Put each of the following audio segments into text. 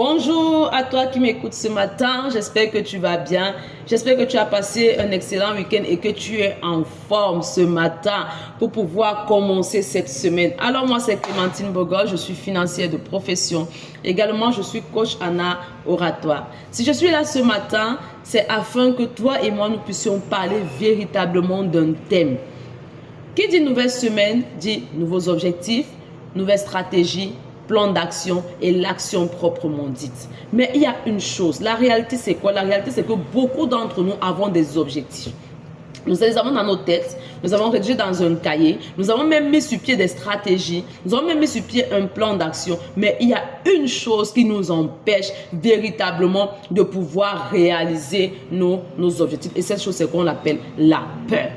Bonjour à toi qui m'écoutes ce matin, j'espère que tu vas bien, j'espère que tu as passé un excellent week-end et que tu es en forme ce matin pour pouvoir commencer cette semaine. Alors moi c'est Clémentine Bogol, je suis financière de profession, également je suis coach en art oratoire. Si je suis là ce matin, c'est afin que toi et moi nous puissions parler véritablement d'un thème. Qui dit nouvelle semaine dit nouveaux objectifs, nouvelles stratégies, plan d'action et l'action proprement dite. Mais il y a une chose, la réalité c'est quoi? La réalité c'est que beaucoup d'entre nous avons des objectifs. Nous les avons dans nos têtes, nous avons rédigé dans un cahier, nous avons même mis sur pied des stratégies, nous avons même mis sur pied un plan d'action. Mais il y a une chose qui nous empêche véritablement de pouvoir réaliser nos objectifs. Et cette chose c'est qu'on appelle la peur.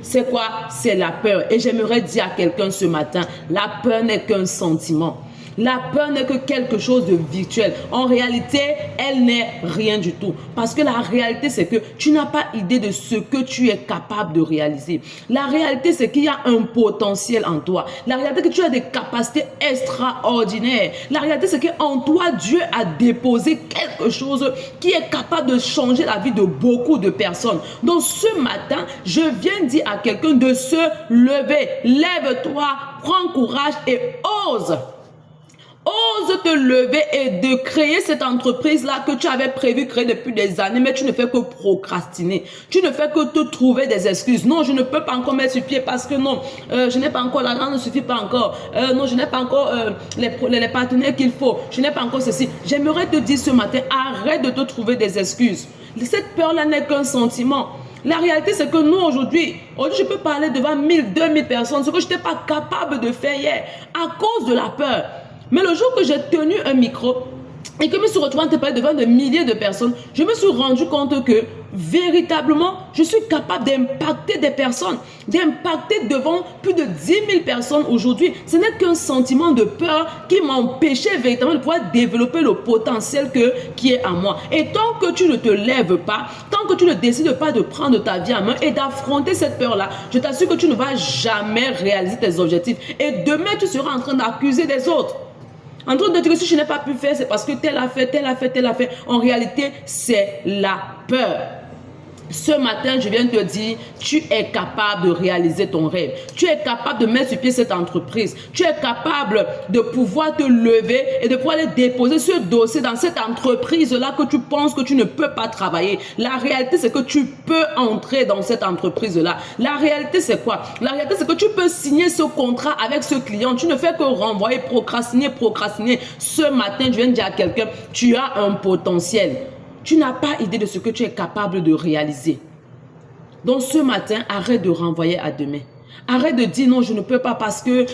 C'est quoi? C'est la peur. Et j'aimerais dire à quelqu'un ce matin, la peur n'est qu'un sentiment. La peur n'est que quelque chose de virtuel. En réalité, elle n'est rien du tout. Parce que la réalité, c'est que tu n'as pas idée de ce que tu es capable de réaliser. La réalité, c'est qu'il y a un potentiel en toi. La réalité, c'est que tu as des capacités extraordinaires. La réalité, c'est qu'en toi, Dieu a déposé quelque chose qui est capable de changer la vie de beaucoup de personnes. Donc, ce matin, je viens dire à quelqu'un de se lever. Lève-toi, prends courage et ose. Ose te lever et de créer cette entreprise-là que tu avais prévu créer depuis des années, mais tu ne fais que procrastiner. Tu ne fais que te trouver des excuses. Non, je ne peux pas encore mettre sur pied parce que non, je n'ai pas encore, l'argent ne suffit pas encore. Non, je n'ai pas encore les partenaires qu'il faut. Je n'ai pas encore ceci. J'aimerais te dire ce matin, arrête de te trouver des excuses. Cette peur-là n'est qu'un sentiment. La réalité, c'est que nous, aujourd'hui, je peux parler devant 1000, 2000 personnes, ce que je n'étais pas capable de faire hier à cause de la peur. Mais le jour que j'ai tenu un micro et que je me suis retrouvée à parler devant des milliers de personnes, je me suis rendu compte que véritablement, je suis capable d'impacter des personnes, d'impacter devant plus de 10 000 personnes aujourd'hui. Ce n'est qu'un sentiment de peur qui m'empêchait véritablement de pouvoir développer le potentiel qui est en moi. Et tant que tu ne te lèves pas, tant que tu ne décides pas de prendre ta vie en main et d'affronter cette peur-là, je t'assure que tu ne vas jamais réaliser tes objectifs. Et demain, tu seras en train d'accuser des autres. En train de dire que si je n'ai pas pu faire, c'est parce que tel a fait, tel a fait, tel a fait. En réalité, c'est la peur. Ce matin, je viens te dire, tu es capable de réaliser ton rêve. Tu es capable de mettre sur pied cette entreprise. Tu es capable de pouvoir te lever et de pouvoir aller déposer ce dossier dans cette entreprise-là que tu penses que tu ne peux pas travailler. La réalité, c'est que tu peux entrer dans cette entreprise-là. La réalité, c'est quoi? La réalité, c'est que tu peux signer ce contrat avec ce client. Tu ne fais que renvoyer, procrastiner, procrastiner. Ce matin, je viens de dire à quelqu'un, tu as un potentiel. Tu n'as pas idée de ce que tu es capable de réaliser. Donc ce matin, arrête de renvoyer à demain. Arrête de dire non, je ne peux pas parce que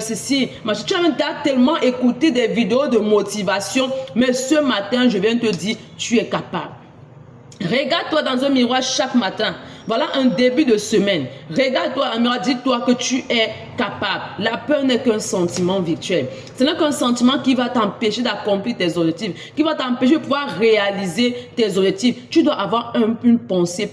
ceci. Tu as tellement écouté des vidéos de motivation, mais ce matin, je viens te dire, tu es capable. Regarde-toi dans un miroir chaque matin. Voilà un début de semaine. Regarde-toi dans un miroir, dis-toi que tu es capable. La peur n'est qu'un sentiment virtuel. Ce n'est qu'un sentiment qui va t'empêcher d'accomplir tes objectifs, qui va t'empêcher de pouvoir réaliser tes objectifs. Tu dois avoir une pensée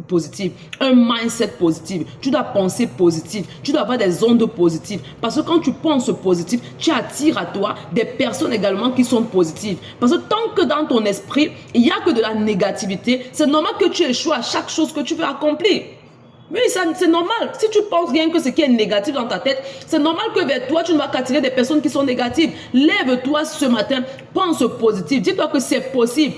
positive, un mindset positif. Tu dois penser positif. Tu dois avoir des ondes positives. Parce que quand tu penses positif, tu attires à toi des personnes également qui sont positives. Parce que tant que dans ton esprit, il n'y a que de la négativité, c'est normal que tu échoues à chaque chose que tu veux accomplir. Oui, c'est normal. Si tu penses rien que ce qui est négatif dans ta tête, c'est normal que vers toi, tu ne vas qu'attirer des personnes qui sont négatives. Lève-toi ce matin, pense positif. Dis-toi que c'est possible.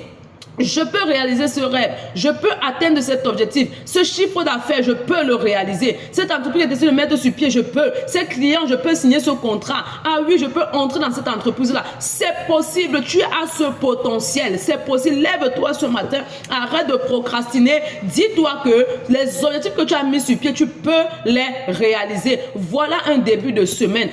Je peux réaliser ce rêve, je peux atteindre cet objectif, ce chiffre d'affaires, je peux le réaliser. Cette entreprise est décidée de mettre sur pied, je peux. Ces clients, je peux signer ce contrat. Ah oui, je peux entrer dans cette entreprise-là. C'est possible, tu as ce potentiel, c'est possible. Lève-toi ce matin, arrête de procrastiner. Dis-toi que les objectifs que tu as mis sur pied, tu peux les réaliser. Voilà un début de semaine.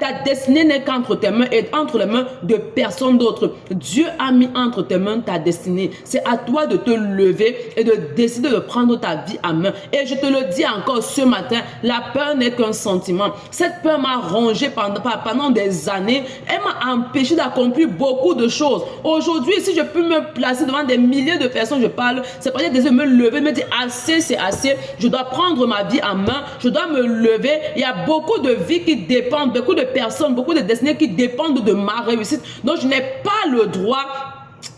Ta destinée n'est qu'entre tes mains et entre les mains de personne d'autre. Dieu a mis entre tes mains ta destinée. procrastiner. C'est à toi de te lever et de décider de prendre ta vie en main. Et je te le dis encore ce matin, la peur n'est qu'un sentiment. Cette peur m'a rongé pendant des années. Elle m'a empêché d'accomplir beaucoup de choses. Aujourd'hui, si je peux me placer devant des milliers de personnes, je parle, c'est pas de me lever, me dire assez, c'est assez. Je dois prendre ma vie en main. Je dois me lever. Il y a beaucoup de vies qui dépendent, beaucoup de personnes, beaucoup de destinées qui dépendent de ma réussite. Donc, je n'ai pas le droit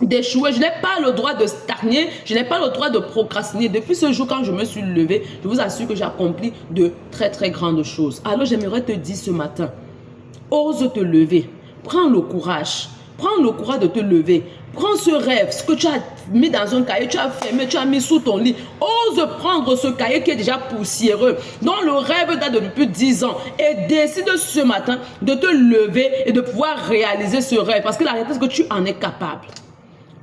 d'échouer, je n'ai pas le droit de stagner, je n'ai pas le droit de procrastiner. Depuis ce jour, quand je me suis levé, je vous assure que j'ai accompli de très très grandes choses. Alors j'aimerais te dire ce matin, ose te lever, prends le courage de te lever. Prends ce rêve, ce que tu as mis dans un cahier, tu as fermé, tu as mis sous ton lit. Ose prendre ce cahier qui est déjà poussiéreux, dont le rêve date depuis 10 ans. Et décide ce matin de te lever et de pouvoir réaliser ce rêve. Parce que la réalité, c'est que tu en es capable.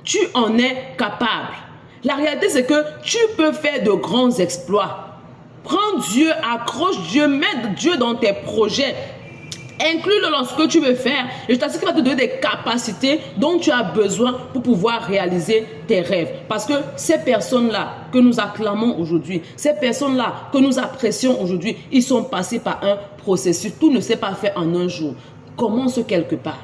Tu en es capable. La réalité, c'est que tu peux faire de grands exploits. Prends Dieu, accroche Dieu, mets Dieu dans tes projets. Inclus-le dans ce que tu veux faire. Et je t'assure qu'il va te donner des capacités dont tu as besoin pour pouvoir réaliser tes rêves. Parce que ces personnes-là que nous acclamons aujourd'hui, ces personnes-là que nous apprécions aujourd'hui, ils sont passés par un processus. Tout ne s'est pas fait en un jour. Commence quelque part.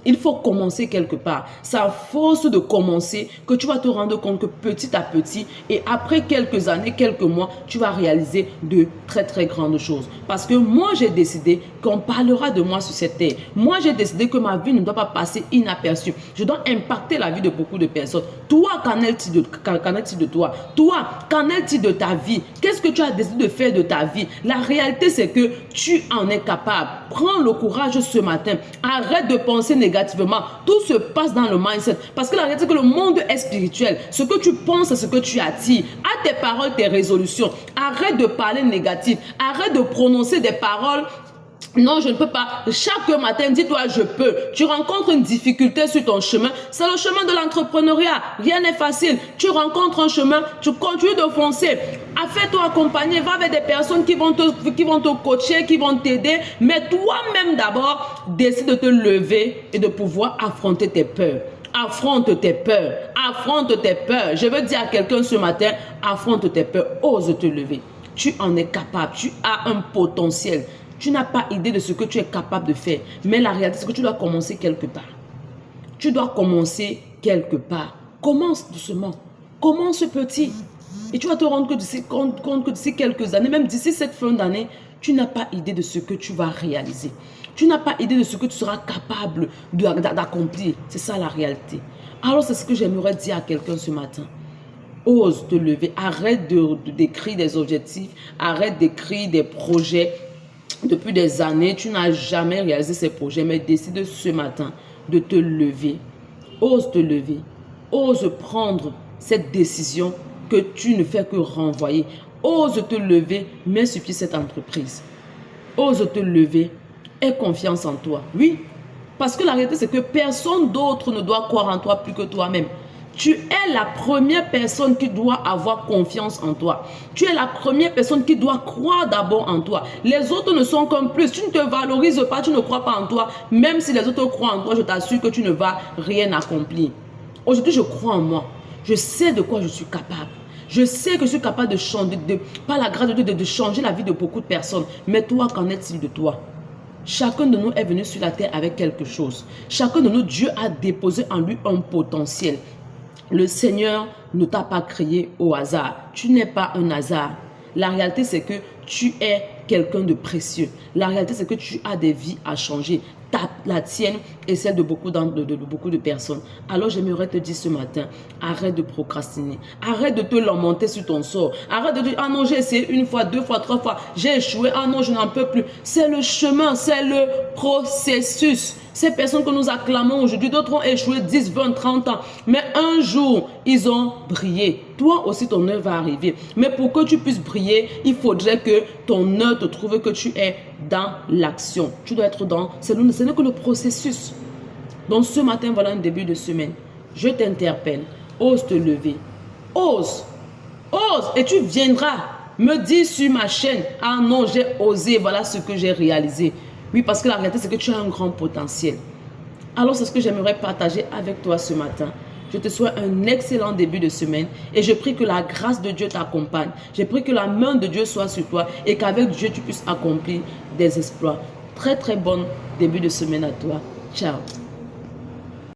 Il faut commencer quelque part. C'est à force de commencer que tu vas te rendre compte que petit à petit et après quelques années, quelques mois, tu vas réaliser de très très grandes choses. Parce que moi, j'ai décidé qu'on parlera de moi sur cette terre. Moi, j'ai décidé que ma vie ne doit pas passer inaperçue. Je dois impacter la vie de beaucoup de personnes. Toi, qu'en est-il de toi? Toi, qu'en est-il de ta vie? Qu'est-ce que tu as décidé de faire de ta vie? La réalité, c'est que tu en es capable. Prends le courage ce matin. Arrête de penser négativement. Tout se passe dans le mindset. Parce que la réalité, c'est que le monde est spirituel. Ce que tu penses, c'est ce que tu attires. À tes paroles, tes résolutions. Arrête de parler négatif. Arrête de prononcer des paroles. Non, je ne peux pas. Chaque matin, dis-toi, je peux. Tu rencontres une difficulté sur ton chemin. C'est le chemin de l'entrepreneuriat. Rien n'est facile. Tu rencontres un chemin, tu continues de foncer. Fais-toi accompagner. Va avec des personnes qui vont te coacher, qui vont t'aider. Mais toi-même d'abord, décide de te lever et de pouvoir affronter tes peurs. Affronte tes peurs. Affronte tes peurs. Je veux dire à quelqu'un ce matin, affronte tes peurs. Ose te lever. Tu en es capable. Tu as un potentiel. Tu n'as pas idée de ce que tu es capable de faire. Mais la réalité, c'est que tu dois commencer quelque part. Tu dois commencer quelque part. Commence doucement. Commence petit. Et tu vas te rendre compte que d'ici quelques années, même d'ici cette fin d'année, tu n'as pas idée de ce que tu vas réaliser. Tu n'as pas idée de ce que tu seras capable d'accomplir. C'est ça la réalité. Alors, c'est ce que j'aimerais dire à quelqu'un ce matin. Ose te lever. Arrête d'écrire des objectifs. Arrête d'écrire des projets. Depuis des années, tu n'as jamais réalisé ces projets, mais décide ce matin de te lever. Ose te lever. Ose prendre cette décision que tu ne fais que renvoyer. Ose te lever, mets sur pied cette entreprise. Ose te lever, aie confiance en toi. Oui, parce que la réalité, c'est que personne d'autre ne doit croire en toi plus que toi-même. Tu es la première personne qui doit avoir confiance en toi. Tu es la première personne qui doit croire d'abord en toi. Les autres ne sont qu'un plus. Tu ne te valorises pas, tu ne crois pas en toi. Même si les autres croient en toi, je t'assure que tu ne vas rien accomplir. Aujourd'hui, je crois en moi. Je sais de quoi je suis capable. Je sais que je suis capable de changer, par la grâce de Dieu, de changer la vie de beaucoup de personnes. Mais toi, qu'en est-il de toi? Chacun de nous est venu sur la terre avec quelque chose. Chacun de nous, Dieu a déposé en lui un potentiel. Le Seigneur ne t'a pas créé au hasard. Tu n'es pas un hasard. La réalité, c'est que tu es quelqu'un de précieux. La réalité, c'est que tu as des vies à changer. La tienne et celle de beaucoup de personnes. Alors, j'aimerais te dire ce matin, arrête de procrastiner. Arrête de te lamenter sur ton sort. Arrête de dire, ah non, j'ai essayé une fois, deux fois, trois fois. J'ai échoué. Ah non, je n'en peux plus. C'est le chemin, c'est le processus. Ces personnes que nous acclamons aujourd'hui, d'autres ont échoué 10, 20, 30 ans. Mais un jour, ils ont brillé. Toi aussi, ton heure va arriver. Mais pour que tu puisses briller, il faudrait que ton heure te trouve que tu es dans l'action. Tu dois être dans... Ce n'est que le processus. Donc ce matin, voilà un début de semaine. Je t'interpelle. Ose te lever. Ose. Ose. Et tu viendras me dire sur ma chaîne, ah non, j'ai osé, voilà ce que j'ai réalisé. Oui, parce que la réalité, c'est que tu as un grand potentiel. Alors, c'est ce que j'aimerais partager avec toi ce matin. Je te souhaite un excellent début de semaine et je prie que la grâce de Dieu t'accompagne. Je prie que la main de Dieu soit sur toi et qu'avec Dieu, tu puisses accomplir des exploits. Très, très bon début de semaine à toi. Ciao.